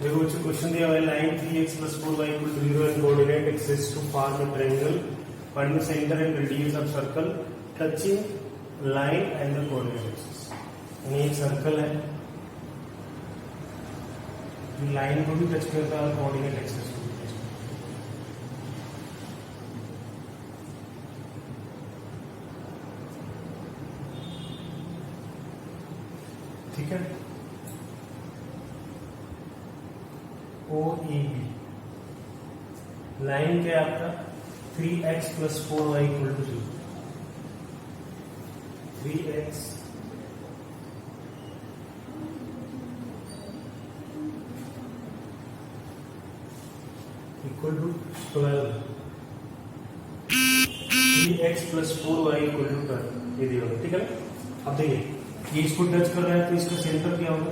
देखो बच्चों क्वेश्चन दिया हुआ है line 3x + 4y = 0 and coordinate axis to form a triangle find the centre and radius of circle touching line and the coordinate axis. यानी एक circle है, line को भी टच करता है और कोऑर्डिनेट एक्सिस को भी टच करता है। ठीक है, OAB लाइन क्या है आपका 3x + 4y = 0। 3x = 12, 3x + 4y = 12, ये दिया होगा। ठीक है ना, अब देखिए ये इसको टच कर रहा है तो इसका सेंटर क्या होगा,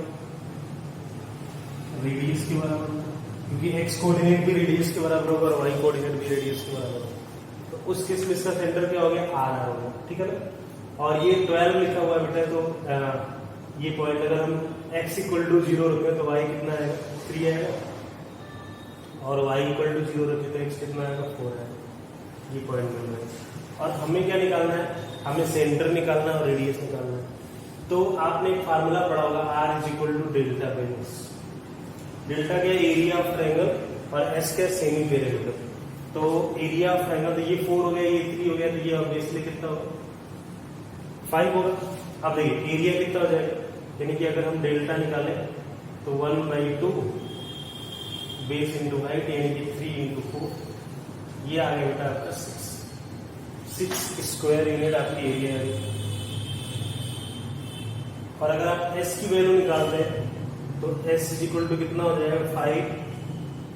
रेडियस के बराबर होगा, क्योंकि x कोऑर्डिनेट भी रेडियस के बराबर होगा और y कोऑर्डिनेट भी रेडियस के बराबर होगा। तो उस केस में इसका सेंटर क्या हो गया, r होगा। ठीक है ना, और ये 12 लिखा हुआ है बेटा, तो ये पॉइंट अगर हम x = 0 रखें तो y कितना आएगा, 3 आएगा, और y = 0 रखें तो x कितना आएगा, 4 आएगा। ये पॉइंट मिल रहा है। और हमें क्या निकालना है, हमें सेंटर निकालना है और रेडियस निकालना है। तो आपने एक फार्मूला पढ़ा होगा, r = delta by S. Delta क्या है, एरिया ऑफ ट्रायंगल, और एस क्या, सेमी पेरिमीटर। तो एरिया ऑफ ट्रायंगल, तो ये 4 हो गया, ये 3 हो गया, तो ये ऑब्वियसली कितना होगा, 5 होगा। अब देखिए एरिया कितना हो जाएगा, यानी कि अगर हम डेल्टा निकालें तो 1/2 बेस इंटू हाइट, यानी कि 3 × 4, ये आ गया बेटा आपका 6 स्क्वायर यूनिट आपकी एरिया है। और अगर आप एस की वैल्यू निकालते हैं तो s = कितना हो जाएगा, 5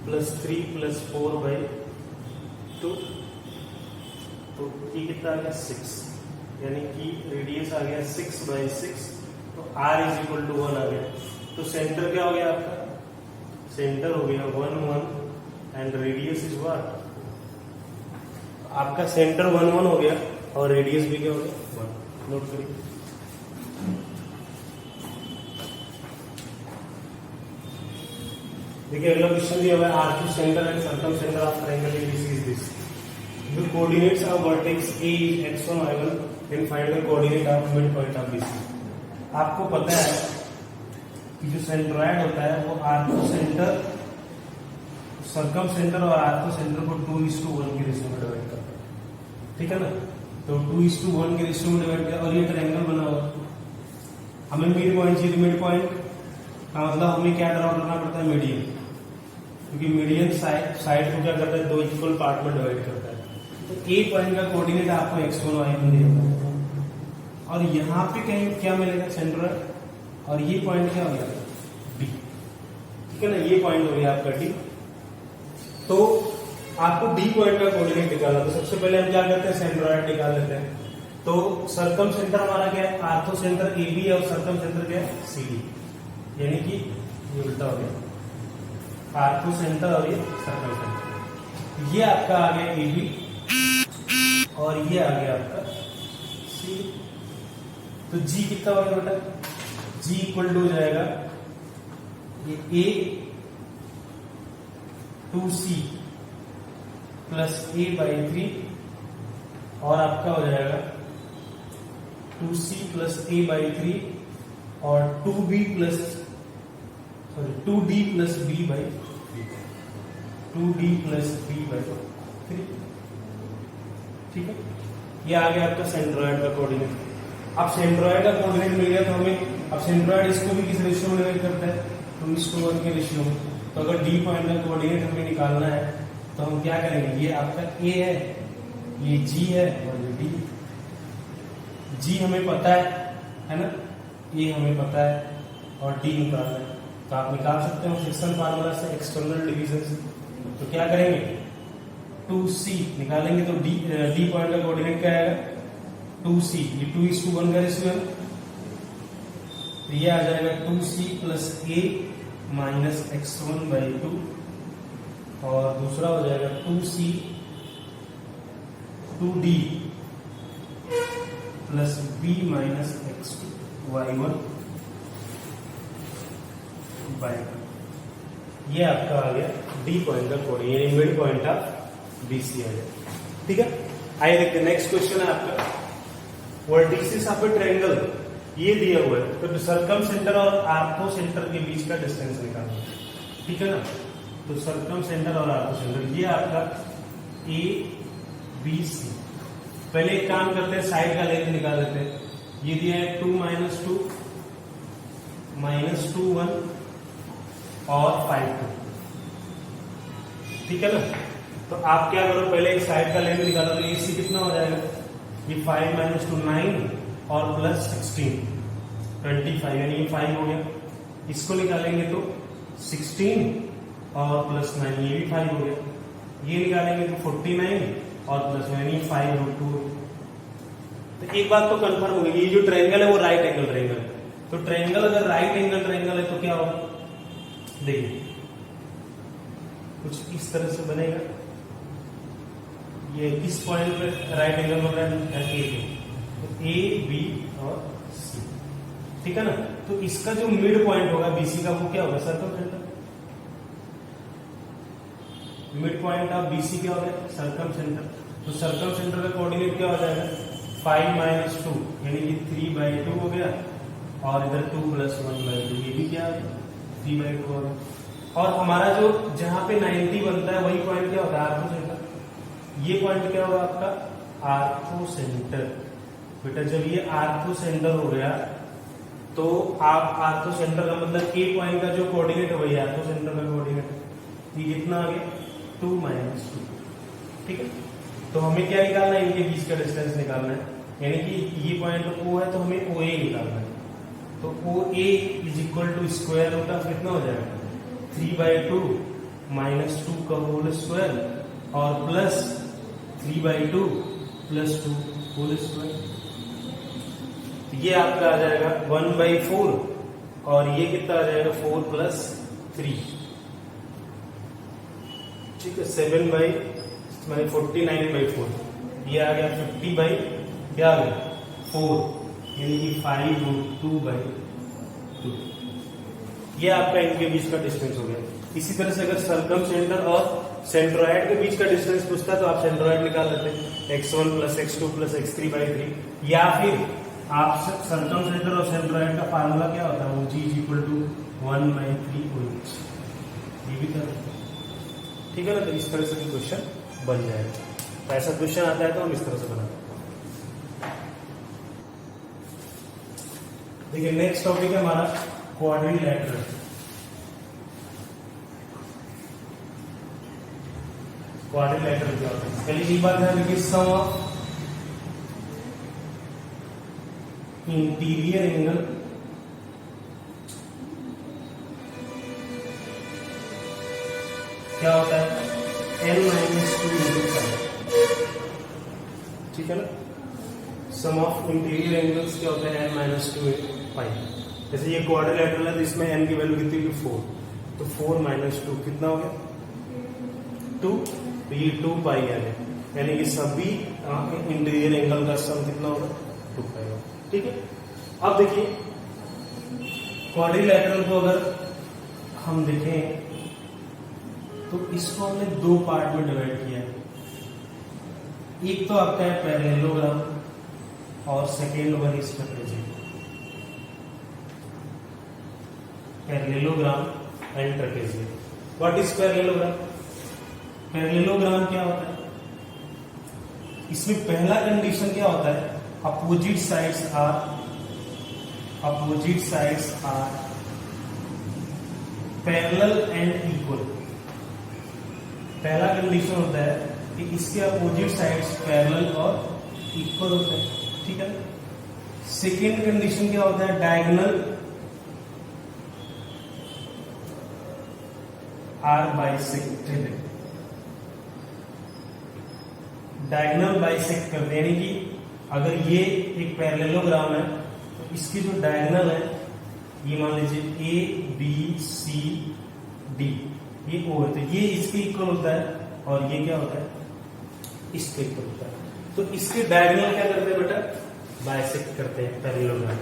+ 3 + 4/2, तो ये कितना आ गया, 6, यानी कि रेडियस आ गया 6/6, तो r = 1 आ गया। तो सेंटर क्या हो गया आपका, सेंटर हो गया 1 1 एंड रेडियस इज व्हाट, आपका सेंटर 1 1 हो गया और रेडियस भी क्या हो गया, 1। नोट करिए। देखिए अगला क्वेश्चन दिया हुआ है, R2 centre and circum centre of triangle ABC is this. The coordinates of vertex A is x1 y1, then find the coordinate of midpoint of BC। आपको पता है कि जो सेंट्रॉइड होता है वो R2 सेंटर, सर्कम सेंटर और R2 centre को 2:1 के रेशियो में डिवाइड करता है। ठीक है ना, तो 2:1 के रेशियो में डिवाइड किया, और ये ट्रायंगल बना हुआ। हमें मिड पॉइंट चाहिए, मिड पॉइंट का मतलब हमें क्या ड्रॉ करना पड़ता है, मीडियन, क्योंकि मीडियन साइड को क्या करता है, 2 इक्वल पार्ट में डिवाइड करता है। तो ए पॉइंट का कोऑर्डिनेट आपको x1 y1 दिया हुआ है, और यहाँ पे कहीं क्या मिलेगा, सेंट्रॉइड, और ये पॉइंट क्या हो गया, डी। ठीक है ना, ये पॉइंट हो गया आपका डी। तो आपको डी पॉइंट का कोऑर्डिनेट निकालना, तो सबसे पहले हम क्या करते हैं, सेंट्रॉइड निकाल लेते हैं। तो सर्कम सेंटर हमारा क्या है, आर्थो सेंटर ए बी, और सर्कम सेंटर क्या है, सी डी, यानी कि ये उल्टा हो गया, आर्थो सेंटर और ये सर्कल सेंटर। ये आपका आ गया ए बी और ये आ गया आपका सी। तो जी कितना हो गया बेटा, जी = हो जाएगा ये A 2C + A/3, और आपका हो जाएगा 2C + A/3 और 2D + B/3, 2D + B/3। ठीक है, ये आ गया आपका सेंट्रॉइड का कोऑर्डिनेट। अब सेंट्रॉइड का कोऑर्डिनेट मिल गया तो हमें, अब सेंट्रॉइड इसको भी किस रेशियो में डिवाइड करता है, 2:1 के रेशियो में। तो अगर डी पॉइंट का कोऑर्डिनेट हमें निकालना है तो हम क्या करेंगे, ये आपका ए है, ये जी है, और ये डी। जी हमें पता है ना, ए हमें पता है, और डी निकालना है। तो आप निकाल सकते हो सेक्शन फार्मूला से, एक्सटर्नल डिवीजन से। तो क्या करेंगे, 2C निकालेंगे, तो डी पॉइंट का कोऑर्डिनेट क्या आएगा, 2C, ये 2:1 का रेशियो है, तो ये आ जाएगा 2C + A - x1/2, और दूसरा हो जाएगा 2C 2D + B - x2 y1 / 2। 2 ये आपका आ गया डी पॉइंट का कोऑर्डिनेट, यानी मिड पॉइंट ऑफ बीसी आ गया। ठीक है, आइए देखते हैं नेक्स्ट क्वेश्चन है आपका, वर्टिसेस ऑफ ए ट्रायंगल ये दिया हुआ है, तो सर्कम सेंटर और आर्थो सेंटर के बीच का डिस्टेंस निकालना। ठीक है ना, तो सर्कम सेंटर और आर्थो सेंटर ये आपका ए बी सी। पहले एक काम करते हैं, साइड का लेंथ निकाल लेते हैं। ये दिया है 2 -2 -2 1 और 5 2। ठीक है ना, तो आप क्या करो, पहले एक साइड का लेंथ निकालो, तो एसी कितना हो जाएगा, ये 5 -2 9 और प्लस 16 25, यानी ये 5 हो गया। इसको निकालेंगे तो 16 और प्लस 9, ये भी 5 हो गया। ये निकालेंगे तो 49 और प्लस 9, यानी 5√2। तो एक बात तो कंफर्म होगी, ये जो ट्रायंगल है वो राइट एंगल ट्रायंगल है। तो ट्रायंगल अगर राइट एंगल ट्रायंगल है तो क्या होगा, देखिए कुछ इस तरह से बनेगा। ये किस पॉइंट पे राइट एंगल बन रहा है, ए बी और सी। ठीक है ना, तो इसका जो मिड पॉइंट होगा बीसी का वो क्या होगा, circum centre. Mid point of BC क्या होगा, सर्कम सेंटर। तो सर्कम सेंटर का कोऑर्डिनेट क्या हो जाएगा, 5 -2 यानी कि 3/2 हो गया, और इधर 2 + 1/2, ये भी क्या है 3/2 हो गया। और हमारा जो जहां पे 90 बनता है वही पॉइंट क्या होता है, आर्थो सेंटर। ये पॉइंट क्या होगा आपका, आर्थो सेंटर। बेटा जब ये आर्थो सेंटर हो गया तो आप आर्थो सेंटर का मतलब ए पॉइंट का जो कोऑर्डिनेट है वही आर्थो सेंटर का कोऑर्डिनेट है। ये कितना आ गया, 2 -2। ठीक है, तो हमें क्या निकालना है, इनके बीच का डिस्टेंस निकालना है, यानी कि ये पॉइंट ओ है तो हमें ओ ए निकालना है। तो ओ ए = स्क्वायर रूट ऑफ कितना हो जाएगा, 3/2 -2 का होल स्क्वायर और प्लस 3/2 + 2 होल स्क्वायर। ये आपका आ जाएगा 1/4 और ये कितना आ जाएगा 4 + 3। ठीक है, 7/49/4 ये आ गया 50 क्या आ गया 4, यानी कि 5√2/2। ये आपका इनके बीच का डिस्टेंस हो गया। इसी तरह से अगर सर्कम सेंटर और सेंट्रोइड के बीच का डिस्टेंस पूछता है तो आप सेंट्रोइड निकाल लेते हैं, x1 + x2 + x3/3। या फिर आप सर्कम सेंटर और सेंट्रोइड का फार्मूला क्या होता है, वो g = 1/3OH। ये भी कर, ठीक है ना, तो इस तरह से भी क्वेश्चन बन जाएगा। तो ऐसा क्वेश्चन आता है तो हम इस तरह से बनाते हैं। देखिए नेक्स्ट टॉपिक है हमारा क्वाड्रिलैटरल। क्वाड्रिलैटरल क्या होता है, पहली एक बात है कि सम ऑफ इंटीरियर एंगल क्या होता है, n - 2 ठीक है ना। सम ऑफ इंटीरियर एंगल्स क्या होता है, n - 2 पाई। जैसे ये क्वाड्रिलैटरल है तो इसमें n की वैल्यू कितनी होगी 4, तो 4 - 2 कितना हो गया 2, तो ये 2 पाई आ गया, यानी कि सभी इंटीरियर एंगल का सम कितना होगा 2 पाई होगा। ठीक है, अब देखिए क्वाड्रिलैटरल को अगर हम देखें तो इसको हमने 2 पार्ट में डिवाइड किया है। एक तो आपका है पैरेललोग्राम और second one is trapezium. Parallelogram and trapezium. What is parallelogram, parallelogram क्या होता है, इसमें पहला कंडीशन क्या होता है, opposite sides are parallel and equal. पहला कंडीशन होता है कि इसके अपोजिट साइड्स पैरेलल और इक्वल होते हैं। ठीक है, सेकेंड कंडीशन क्या होता है, diagonal are bisected. Diagonal bisect करते हैं, यानी कि अगर ये एक पैरेललोग्राम है तो इसकी जो डायगोनल है ये मान लीजिए ABCD, ये O है, तो ये इसके इक्वल होता है और ये क्या होता है इसके इक्वल होता है। तो इसके डायगोनल क्या करते हैं बेटा, बाइसेक्ट करते हैं पैरेललोग्राम।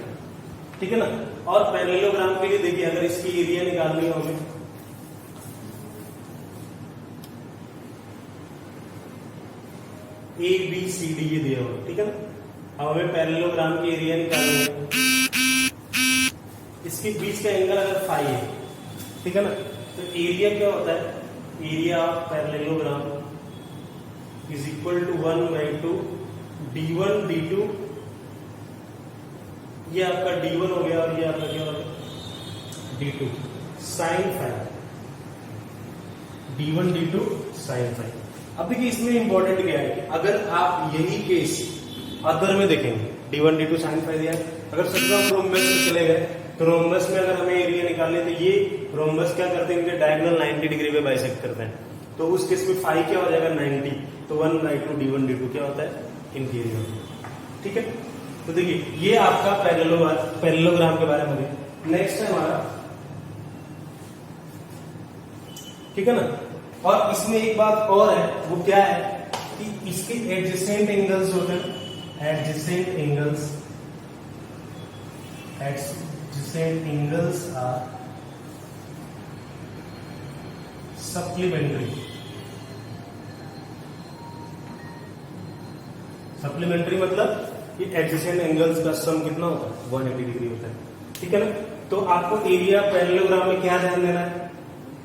ठीक है ना, और पैरेललोग्राम के लिए देखिए अगर इसकी एरिया निकालनी होगी ए बी सी डी ये दिया हुआ, ठीक है ना। अब हमें पैरेललोग्राम की एरिया निकालनी है। इसके बीच का एंगल अगर फाई है, ठीक है ना, तो एरिया क्या होता है, area of parallelogram is equal to 1/2 d1 d2, ये आपका d1 हो गया और ये आपका क्या हो गया d2 sine phi, d1 d2 sine phi. अब देखिए इसमें इंपॉर्टेंट क्या है कि अगर आप यही केस अदर में देखेंगे, d1 d2 साइन फाई दिया, अगर सपोज हम रोम्बस में चले गए तो रोम्बस में अगर हमें एरिया निकालने तो ये रोम्बस क्या करते हैं, इनके डायगोनल 90 डिग्री पे बाइसेक्ट करते हैं, तो उस केस में फाई क्या हो जाएगा 90, तो 1/2 d1 d2 क्या होता है इंटीरियर होता है, ठीक है। तो देखिए ये आपका पैरेललोग्राम के बारे में। नेक्स्ट है हमारा, ठीक है ना, और इसमें एक बात और है, वो क्या है कि इसके एडजेसेंट एंगल्स होते हैं, adjacent angles are supplementary. Supplementary मतलब कि एडजेसेंट एंगल्स का सम कितना होता है 180 डिग्री होता है, ठीक है ना। तो आपको एरिया पैरेललोग्राम में क्या ध्यान देना है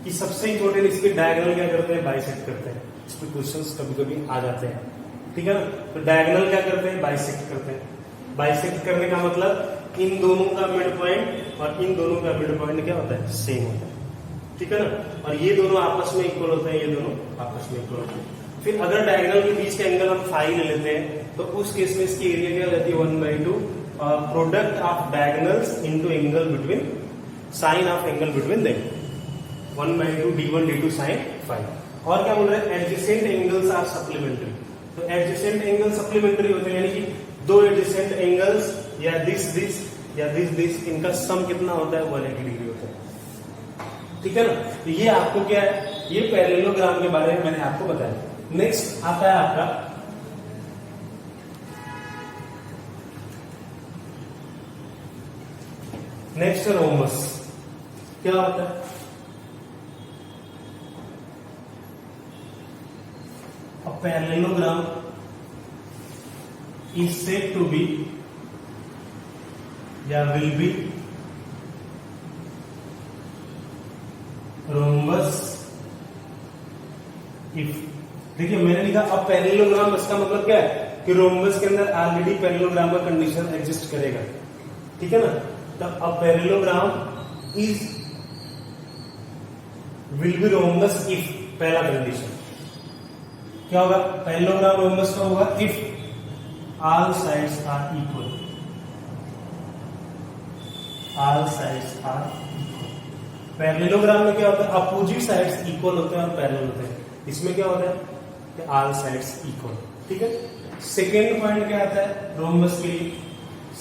कि सबसे इंपॉर्टेंट इसके डायगोनल क्या करते हैं, बाइसेक्ट करते हैं। इस पे क्वेश्चंस कभी कभी आ जाते हैं, ठीक है ना। तो डायगोनल क्या करते हैं, बाइसेक्ट करते हैं। बाइसेक्ट करने का मतलब इन दोनों का मिड पॉइंट और इन दोनों का मिड पॉइंट क्या होता है, सेम होता है, ठीक है ना। और ये दोनों आपस में इक्वल होते हैं, ये दोनों आपस में इक्वल होते हैं। फिर अगर डायगोनल के बीच का एंगल हम फाई ले लेते हैं तो उस केस में इसकी एरिया क्या हो जाती है 1/2 product of diagonals into angle between, sine of angle between them, 1/2 d1 d2 sine phi. और क्या बोल रहे हैं, एडजेसेंट एंगल्स आर सप्लीमेंट्री। तो एडजेसेंट एंगल सप्लीमेंट्री होते हैं, यानी कि दो एडजेसेंट एंगल्स या दिस या दिस इनका सम कितना होता है 180 डिग्री होता है, ठीक है ना। तो ये आपको क्या है, ये पैरेललोग्राम के बारे में मैंने आपको बताया। नेक्स्ट आता है आपका नेक्स्ट रोमस। क्या होता है, a parallelogram is said to be या will be rhombus if, देखिए मैंने लिखा अब पैरेललोग्राम, इसका मतलब क्या है कि रोम्बस के अंदर ऑलरेडी पैरेललोग्राम का कंडीशन एग्जिस्ट करेगा, ठीक है ना। तब अब parallelogram is will be rhombus if, पहला कंडीशन क्या होगा, पैरेललोग्राम रोम्बस का होगा if all sides are equal, all sides are equal. Parallelogram में क्या होता है, अपोजिट साइड्स इक्वल होते हैं और पैरेलल होते हैं। इसमें क्या होता है, ऑल साइड्स इक्वल, ठीक है। सेकेंड पॉइंट क्या आता है रोम्बस के लिए,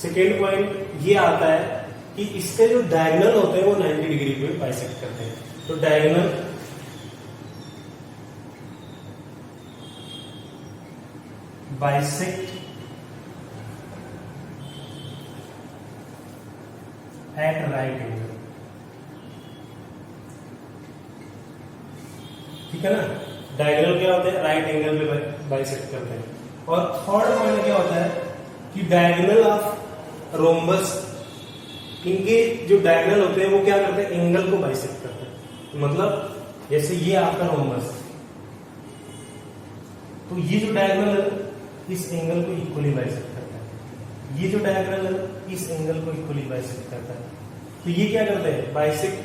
सेकेंड पॉइंट ये आता है कि इसके जो डायगोनल होते हैं वो 90 डिग्री पे बाइसेक्ट करते हैं। तो diagonal bisect at right angle, ठीक है ना। डायगोनल क्या होते हैं, राइट एंगल पे बाइसेक्ट करते हैं। और थर्ड पॉइंट क्या होता है कि डायगोनल ऑफ रोम्बस, इनके जो डायगोनल होते हैं वो क्या करते हैं, एंगल को बाइसेक्ट करते हैं। मतलब जैसे ये आपका रोम्बस, तो ये जो डायगोनल है इस एंगल को इक्वली बाइसेक्ट करता है, ये जो डायगोनल है इस एंगल को इक्वली बाइसेक्ट करता है। तो ये क्या करते हैं, बाइसेक्ट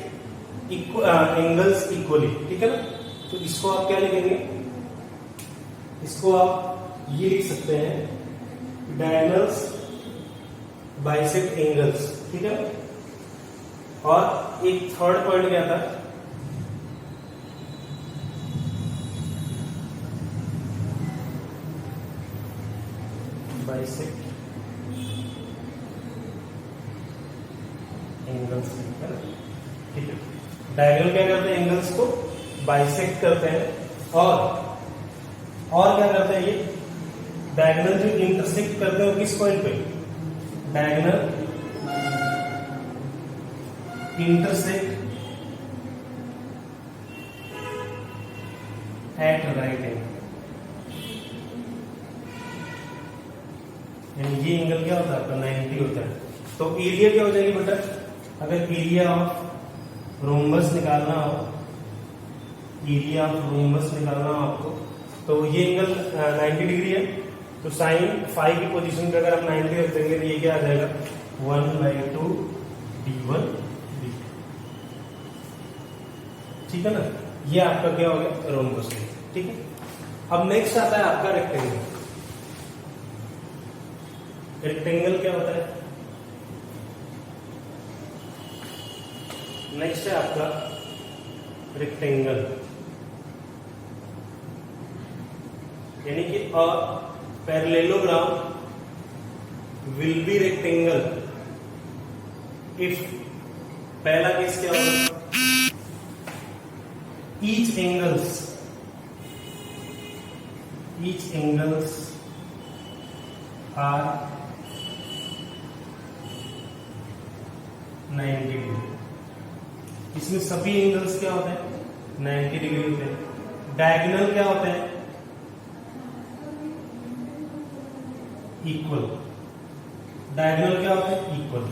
एंगल्स इक्वली, ठीक है ना। तो इसको आप क्या लिखेंगे, इसको आप ये लिख सकते हैं डायगोनल्स बाइसेक्ट एंगल्स, ठीक है। और एक थर्ड पॉइंट क्या था, बाइसेक्ट एंगल्स, ठीक है। डायगोनल क्या करते हैं, एंगल्स को बाइसेक्ट करते हैं। और क्या करते हैं, ये डायगोनल जो इंटरसेक्ट करते हैं किस पॉइंट पे, diagonal intersect at right angle, ये एंगल क्या होता है आपका 90 होता है। तो एरिया क्या हो जाएगी बेटा, अगर एरिया ऑफ रोम्बस निकालना हो, एरिया ऑफ रोम्बस निकालना हो आपको, तो ये एंगल 90 डिग्री है, तो साइन फाइव की पोजीशन पे अगर हम 90 रख देंगे तो ये क्या आ जाएगा 1/2 d1 dt। ठीक है ना, ये आपका क्या हो गया रोम्बस। ठीक है, अब नेक्स्ट आता है आपका रेक्टेंगल। रेक्टेंगल क्या होता है, नेक्स्ट है आपका रेक्टेंगल, यानी कि a parallelogram will be rectangle if, पहला केस क्या होगा, ईच एंगल्स आर 90 डिग्री। इसमें सभी एंगल्स क्या होते हैं 90 डिग्री होते हैं। डायगोनल क्या होते हैं इक्वल, डायगोनल क्या होता है इक्वल।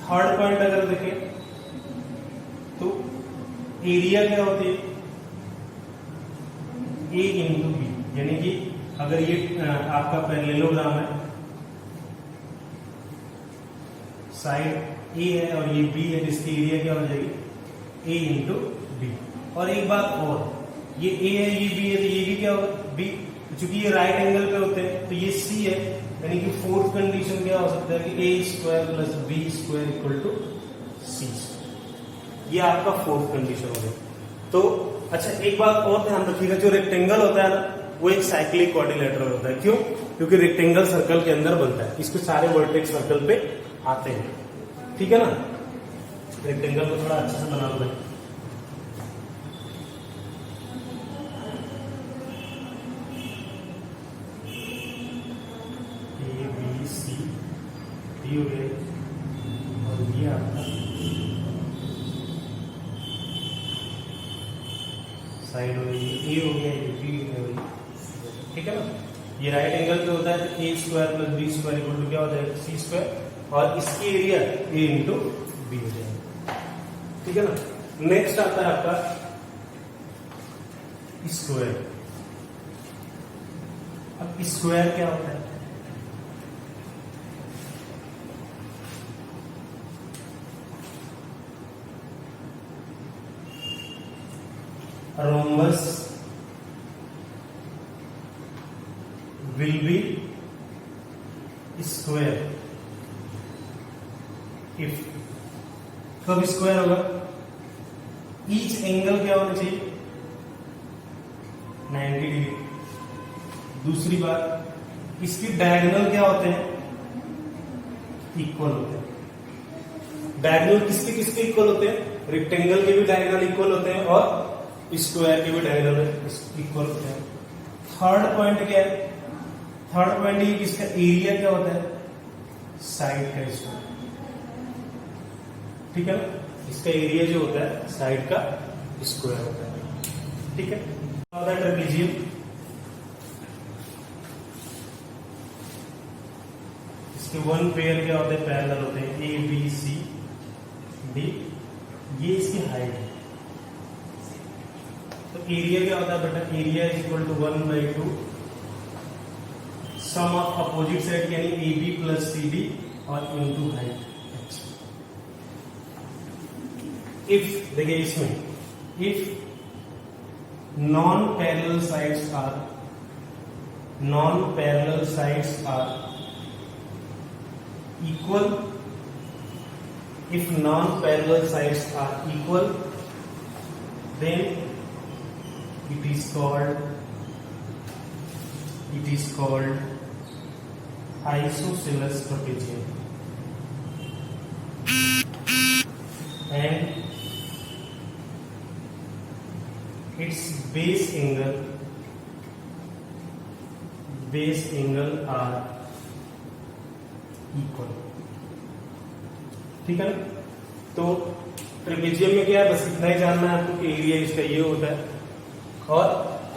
थर्ड पॉइंट अगर देखें तो एरिया क्या होती है ए इंटू बी, यानी कि अगर ये आपका पैरेललोग्राम है, साइड ए है और ये बी है, जिसकी एरिया क्या हो जाएगी ए इंटू बी। और एक बात और, ये ए है ये बी है, तो ये भी क्या होगा बी, चूंकि ये राइट एंगल पे होते हैं तो ये सी है, यानी कि फोर्थ कंडीशन क्या हो सकता है कि A square plus B square equal to C. ये आपका फोर्थ कंडीशन हो गया। तो अच्छा एक बात और ध्यान रखिएगा, जो रेक्टेंगल होता है ना वो एक साइक्लिक क्वाड्रिलेटरल होता है। क्यों? क्योंकि रेक्टेंगल सर्कल के अंदर बनता है, इसके सारे वर्टेक्स सर्कल पे आते हैं। ठीक है ना, रेक्टेंगल को थोड़ा अच्छे से बना लो भाई। ए बी सी डी हो गए और ये आपका साइड हो गई, ए हो गया, ये बी हो गया। ठीक है ना, ये राइट एंगल पे होता है तो A square plus B square equal to क्या हो जाएगा सी स्क्वायर, और इसकी एरिया ए इंटू बी हो जाएगा। ठीक है ना, नेक्स्ट आता है आपका स्क्वायर। अब स्क्वायर क्या होता है, rhombus will be square if, कब स्क्वायर होगा, ईच एंगल क्या होना चाहिए 90 डिग्री। दूसरी बात, इसकी डायगोनल क्या होते हैं इक्वल होते हैं। डायगोनल किसके किसके इक्वल होते हैं, रेक्टेंगल के भी डायगोनल इक्वल होते हैं और स्क्वायर के भी डायगोनल इक्वल होते हैं। थर्ड पॉइंट क्या है, थर्ड पॉइंट ये किसका एरिया क्या होता है साइड का स्क्वायर। ठीक है ना, इसका एरिया जो होता है साइड का स्क्वायर होता है। ठीक है, ट्रेपेजियम, इसके वन पेयर क्या होते हैं पैरेलल होते हैं, ए बी सी डी, ये इसकी हाइट है। तो एरिया क्या होता है बेटा, area is equal to 1/2 sum of opposite side यानी A B plus C D और इनटू हाइट। इफ देखिए इसमें if non parallel sides are equal, if non-parallel sides are equal, then it is called isosceles trapezium, and its base angle are equal। ठीक है ना, तो trapezium में क्या है, बस इतना ही जानना है आपको कि एरिया इसका ये होता है, और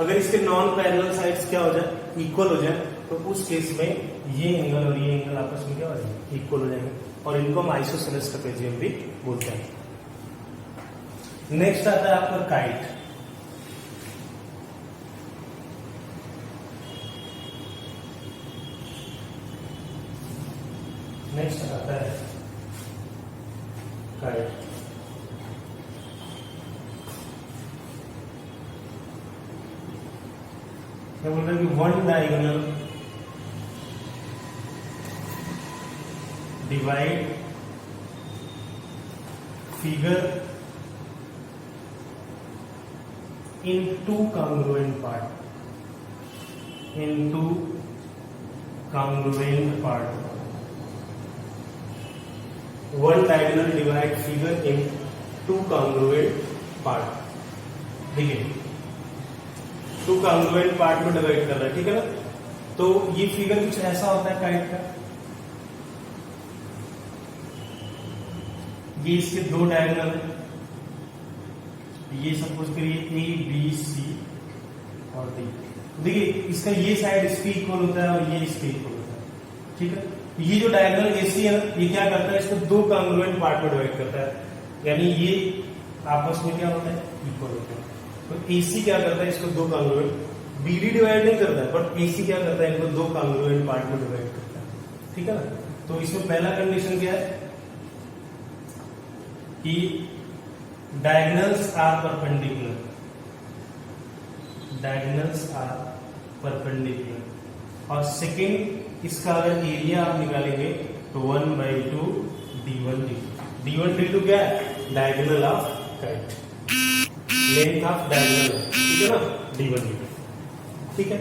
अगर इसके नॉन पैरेलल साइड्स क्या हो जाए इक्वल हो जाए तो उस केस में ये एंगल और ये एंगल आपस में क्या हो जाएंगे, इक्वल हो जाएंगे, और इनको हम आइसोसेलेस ट्रेपेजियम भी बोलते हैं। नेक्स्ट आता है आपका काइट। नेक्स्ट आता है काइट। क्या बोल रहे हैं कि one diagonal divide figure in two congruent part. One diagonal divide figure in two congruent part. देखिए, टू congruent part में डिवाइड कर रहा है, ठीक है ना। तो ये फिगर कुछ ऐसा होता है काइट का, ये इसके दो डायगोनल, ये सपोज करिए ए बी सी और डी। देखिए इसका ये साइड इसके इक्वल होता है और ये इसके इक्वल होता है, ठीक है। ये जो डायगोनल एसी है ना, ये क्या करता है, इसको दो कॉन्ग्रुएंट पार्ट में डिवाइड करता है, यानी ये आपस में क्या होता है, इक्वल होता है। तो एसी क्या करता है, इसको दो कॉन्ग्रुएंट, बीडी डिवाइड नहीं करता है, बट एसी क्या करता है, इनको दो कॉन्ग्रुएंट पार्ट में डिवाइड करता है, ठीक है ना। तो इसमें पहला कंडीशन क्या है कि diagonals are perpendicular, और सेकेंड इसका अगर एरिया आप निकालेंगे तो 1/2 d1 d2 क्या है, diagonal of kite, length of diagonal, ठीक है ना, d1 d2, ठीक है।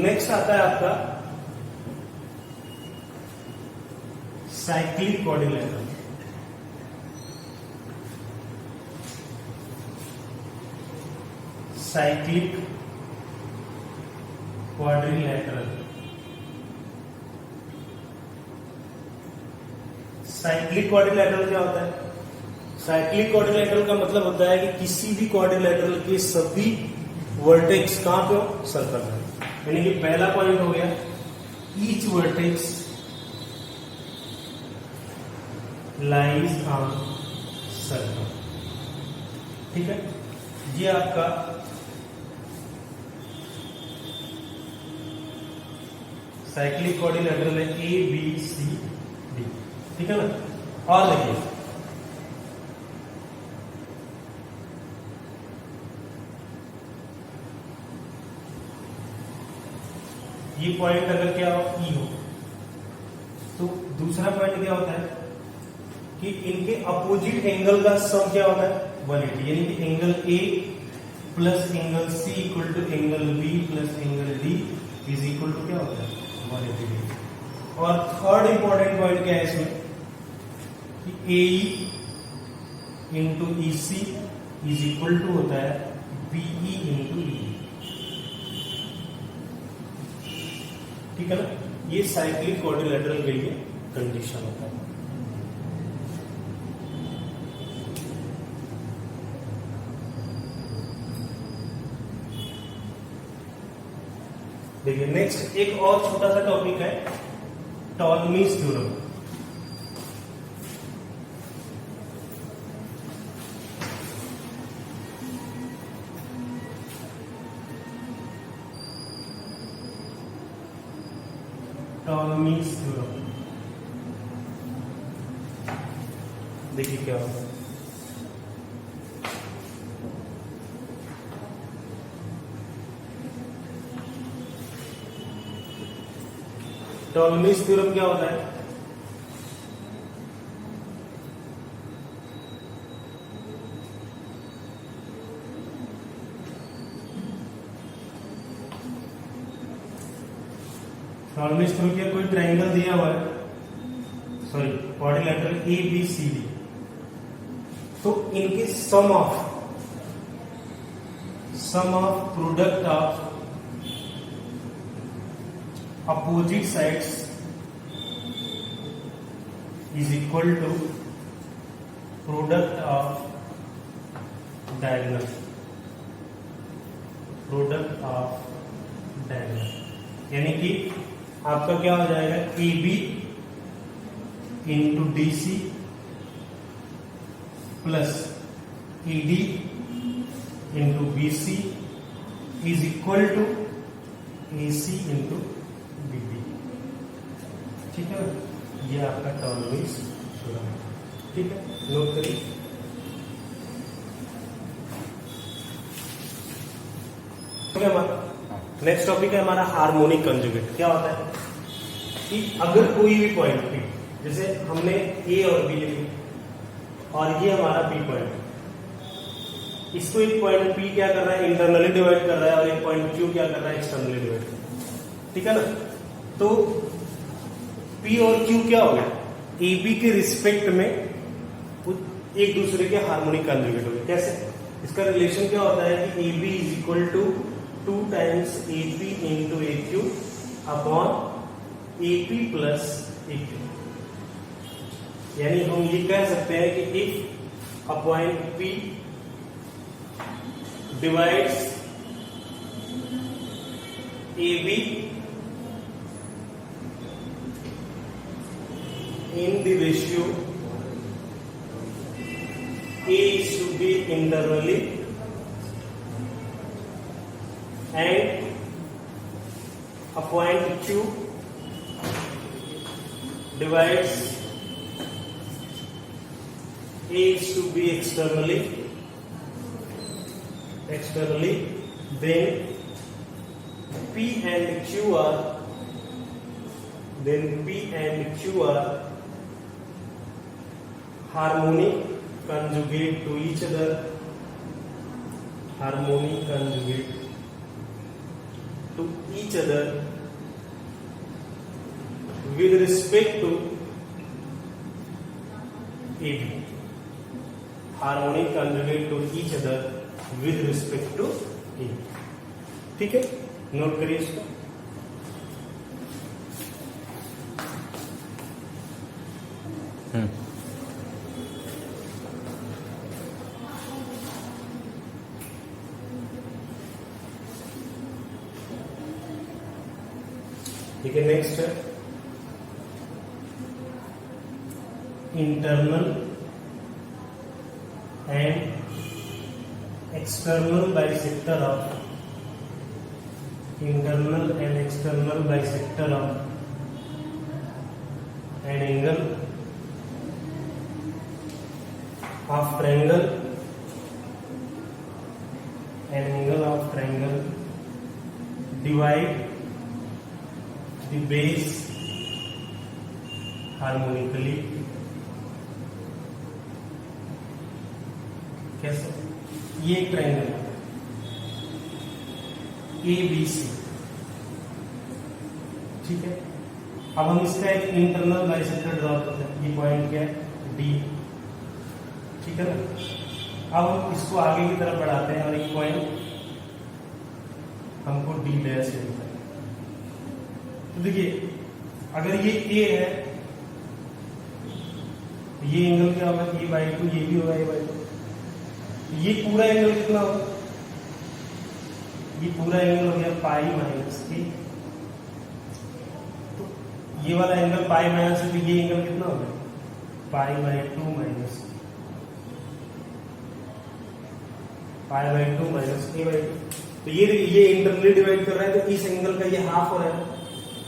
नेक्स्ट आता है आपका cyclic quadrilateral. Cyclic quadrilateral. Cyclic quadrilateral क्या होता है, साइक्लिक क्वाड्रिलैटरल का मतलब होता है कि किसी भी क्वाड्रिलैटरल के सभी वर्टेक्स कहां पे हो, सर्कल में। यानी कि पहला पॉइंट हो गया, each vertex lies on circle, ठीक है। ये आपका साइक्लिक क्वाड्रिलैटरल है, ए बी सी डी, ठीक है ना। और देखिए ये पॉइंट अगर क्या हो, ई हो, तो दूसरा पॉइंट क्या होता है कि इनके अपोजिट एंगल का सम क्या होता है, 180, यानी कि angle A plus angle C equal to angle B plus angle D is equal to क्या होता है, 180। और थर्ड इंपॉर्टेंट पॉइंट क्या है इसमें कि A into E C is equal to होता है बीई इंटू ई, ठीक है ना। ये साइक्लिक क्वाड्रिलैटरल के लिए कंडीशन होता है। देखिए नेक्स्ट एक और छोटा सा टॉपिक है, टॉलमीज थ्योरम। टॉलमीज थ्योरम देखिए क्या होगा, टॉलमीज थ्योरम क्या होता है, टॉलमीज थ्योरम क्या, कोई ट्रायंगल दिया हुआ है, sorry quadrilateral A B C D, तो इनके sum of product of opposite sides is equal to product of diagonal, यानी कि आपका क्या हो जाएगा, A B into D C plus E D into B C is equal to A C into B D. ठीक है ना, ये आपका टर्म मीन्स थ्योरम है। ठीक है, नोट करिए। नेक्स्ट टॉपिक है हमारा हार्मोनिक कंजुगेट। क्या होता है कि अगर कोई भी पॉइंट पी, जैसे हमने ए और बी लिखे और ये हमारा पी पॉइंट, इसको एक पॉइंट पी क्या कर रहा है, इंटरनली डिवाइड कर रहा है, और एक पॉइंट क्यू क्या कर रहा है, एक्सटर्नली डिवाइड कर रहा है। ठीक है ना, तो पी और क्यू क्या हो गया, ए बी के रिस्पेक्ट में एक दूसरे के हार्मोनिक कंजुगेट हो गए। कैसे, इसका रिलेशन क्या होता है कि A B is equal to 2 times A P into A Q upon A P plus A Q. यानी हम ये कह सकते हैं कि if a point P divides AB in the ratio A is to B internally and a point Q divides A is to B externally, then P and Q are harmonic conjugate to each other, with respect to AB. Harmonic conjugate to each other with respect to A। ठीक है, note करिए इसको। ठीक है, next है internal and external bisector of an angle of triangle divide the base harmonically। कैसे, ये एक ट्रायंगल है ABC। ठीक है, अब हम इसका एक इंटरनल बाइसेक्टर ड्रॉ करते हैं। ये पॉइंट क्या है, D। ठीक है ना, अब हम इसको आगे की तरफ बढ़ाते हैं और एक पॉइंट हमको D डैश से मिलता है। तो देखिए, अगर ये A है तो ये एंगल क्या होगा, A/2, ये भी होगा A/2। ये पूरा एंगल कितना होगा, ये पूरा एंगल हो गया पाई माइनस ए। तो ये वाला एंगल पाई माइनस है, तो ये एंगल कितना हो गया, पाई/2 माइनस A/2। तो ये इंटरनली डिवाइड कर रहा है, तो इस एंगल का ये हाफ हो रहा है,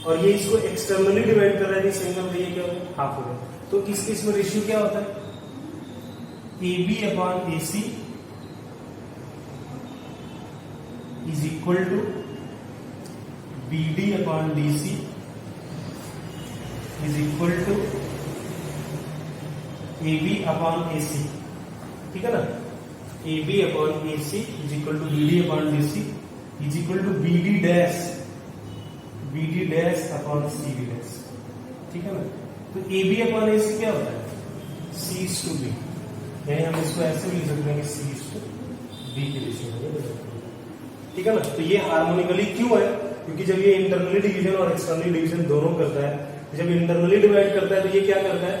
और ये इसको एक्सटर्नली डिवाइड कर रहा है, तो इस एंगल का ये क्या हो गया, हाफ हो गया। तो इस केस में रेशियो क्या होता है, AB/AC is equal to BD/DC is equal to AB/AC। ठीक है ना, AB/AC is equal to BD/DC is equal to BD dash upon CD dash। ठीक है ना, तो AB/AC क्या होता है, C/B। यानी हम इसको ऐसे भी लिख सकते हैं कि C/B के रेशियो में। ठीक है ना, तो ये हार्मोनिकली क्यों है, क्योंकि जब ये इंटरनली डिवीजन और एक्सटर्नली डिवीजन दोनों करता है, जब इंटरनली डिवाइड करता है तो ये क्या करता है,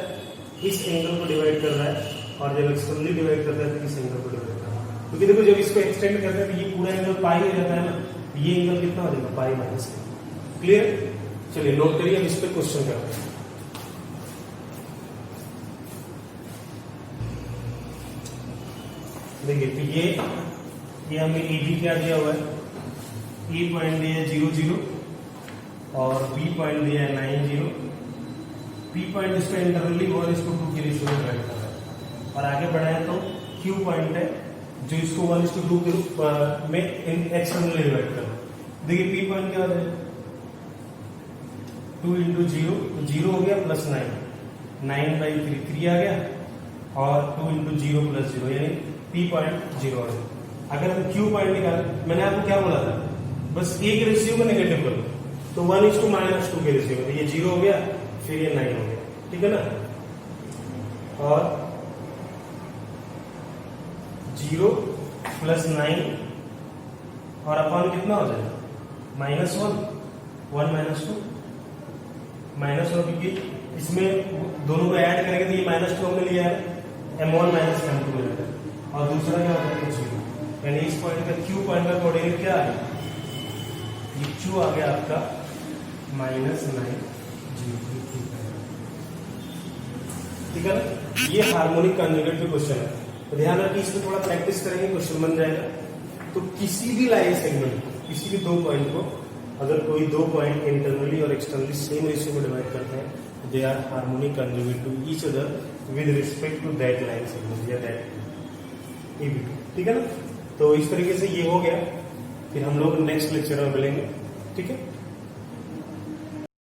इस एंगल को डिवाइड कर रहा है, और जब एक्सटर्नली डिवाइड करता है तो इस एंगल को डिवाइड कर रहा है। क्योंकि देखो, जब इसको एक्सटेंड करता है तो ये पूरा एंगल पाई हो जाता है ना, ये एंगल कितना हो जाएगा, पाई माइनस। क्लियर? चलिए नोट करिए, अब इस पे क्वेश्चन करते हैं। देखिए तो ये हमें ए बी क्या दिया हुआ है, ए पॉइंट दिया है 0 0 और बी पॉइंट दिया है 9 0, पी पॉइंट इसका इंटरवली 1:2 के रेशियो में डिवाइड कर रहा है, और आगे बढ़ाए तो क्यू पॉइंट है जो इसको 1:2 के रूप में एक्सटर्नली डिवाइड कर रहा है। देखिए पी पॉइंट क्या हो जाएगा, 2 × 0 तो 0 हो गया प्लस 9/3 3 आ गया, और 2 × 0 + 0 यानी पी पॉइंट 0 आ गया। अगर हम क्यू पॉइंट निकालें, मैंने आपको क्या बोला था, बस एक रेशियो को नेगेटिव करो, तो 1:-2 के रेशियो में, ये 0 हो गया फिर ये 9 हो गया, ठीक है ना। और 0 + 9 और अपॉन कितना हो जाएगा, -1 1 - 2 -1, क्योंकि इसमें दोनों को ऐड करेंगे तो ये -2 हमने लिया है, m1 - m2 हो जाएगा, और दूसरा क्या होता है 0, यानी इस पॉइंट का क्यू पॉइंट का कोऑर्डिनेट क्या आ गया, ये क्यू आ गया आपका -9 0, ठीक है ना। ये हार्मोनिक कॉन्जुगेट पे क्वेश्चन है, तो ध्यान रखिए, इसमें थोड़ा प्रैक्टिस करेंगे क्वेश्चन बन जाएगा। तो किसी भी लाइन सेगमेंट, किसी भी दो पॉइंट को अगर कोई दो पॉइंट इंटरनली और एक्सटर्नली सेम रेशियो में डिवाइड करते हैं, they are harmonic conjugate to each other with respect to that line segment या दैट AB, ठीक है ना। तो इस तरीके से ये हो गया, फिर हम लोग नेक्स्ट लेक्चर में मिलेंगे, ठीक है।